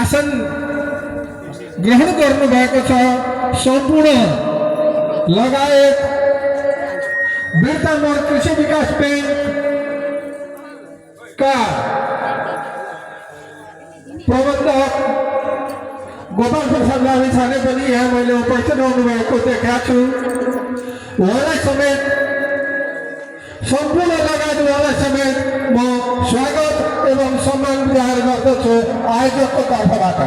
आसन ग्रहण गर्नुभएको छ। सम्पूर्ण लगायत बिर्तामोड कृषि विकास ब्याङ्कका प्रबन्धक गोपाल प्रसाद लामिछाने पनि यहाँ मैले उपस्थित हुनुभएको देखेको छु। उहाँलाई समेत सम्पूर्ण लगायत उहाँलाई समेत म स्वागत एवं सम्मान प्रदान गर्दछु आयोजकको तर्फबाट।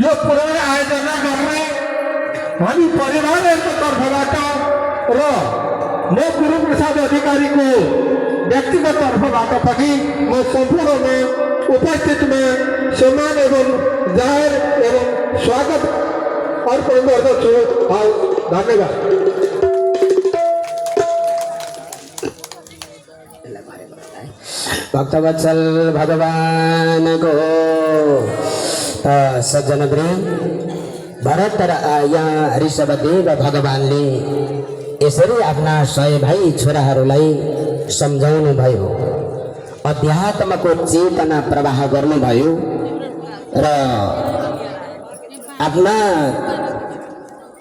यो पुरानो आयोजना गर्ने हामी परिवारहरूको तर्फबाट र म गुरुप्रसाद अधिकारीको व्यक्तिगत तर्फबाट पनि म सम्पूर्णमा उपस्थितमा सम्मान एवं जाहेर एवं स्वागत अर्पण गर्दछु। धन्यवाद। भक्तवत्सल भगवान को सज्जन वृन्द भरत र यहाँ ऋषभदेव भगवानले यसरी आफ्ना 100 भाइ छोराहरूलाई सम्झाउनु भयो, अध्यात्मको चेतना प्रवाह गर्नुभयो र आफ्ना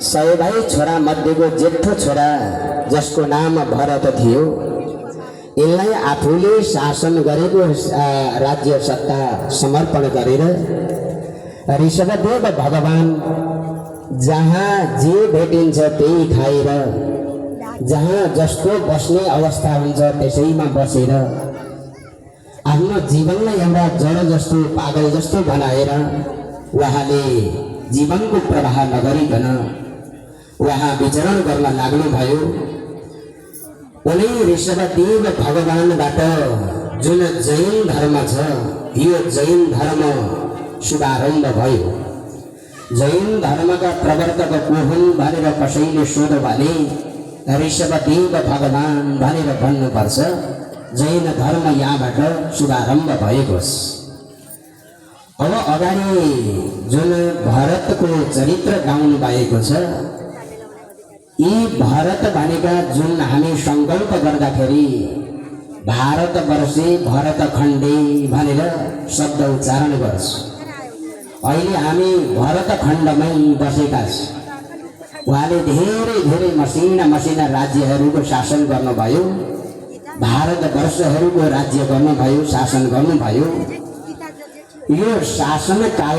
100 भाइ छोरा मध्येको जेठो छोरा जसको नाम भरत थियो, यसलाई आफूले शासन गरेको राज्य सत्ता समर्पण गरेर ऋषभदेव भगवान जहाँ जे भेटिन्छ त्यही खाएर, जहाँ जस्तो बस्ने अवस्था हुन्छ त्यसैमा बसेर आफ्नो जीवनलाई एउटा जड जस्तो पागल जस्तो बनाएर उहाँले जीवनको प्रवाह नगरिकन उहाँ विचरण गर्न लाग्नुभयो। उनी ऋषभदेव भगवानबाट जुन जैन धर्म छ, यो जैन धर्म शुभारम्भ भयो। जैन धर्मका प्रवर्तक को हुन् भनेर कसैले सोध्यो भने ऋषभदेव भगवान भनेर भन्नुपर्छ। जैन धर्म यहाँबाट शुभारम्भ भएको छ। अब अगाडि जुन भरतको चरित्र गाउनु भएको छ, यी भरत भनेका जुन हामी संकल्प गर्दाखेरि भारतवर्षे भरतखण्डे भनेर शब्द उच्चारण गर्छौँ। अहिले हामी भरतखण्डमै बसेका छौँ। उहाँले धेरै धेरै मसिना मसिना राज्यहरूको शासन गर्नुभयो, भारतवर्षहरूको राज्य गर्नुभयो, शासन गर्नुभयो। यो शासन काल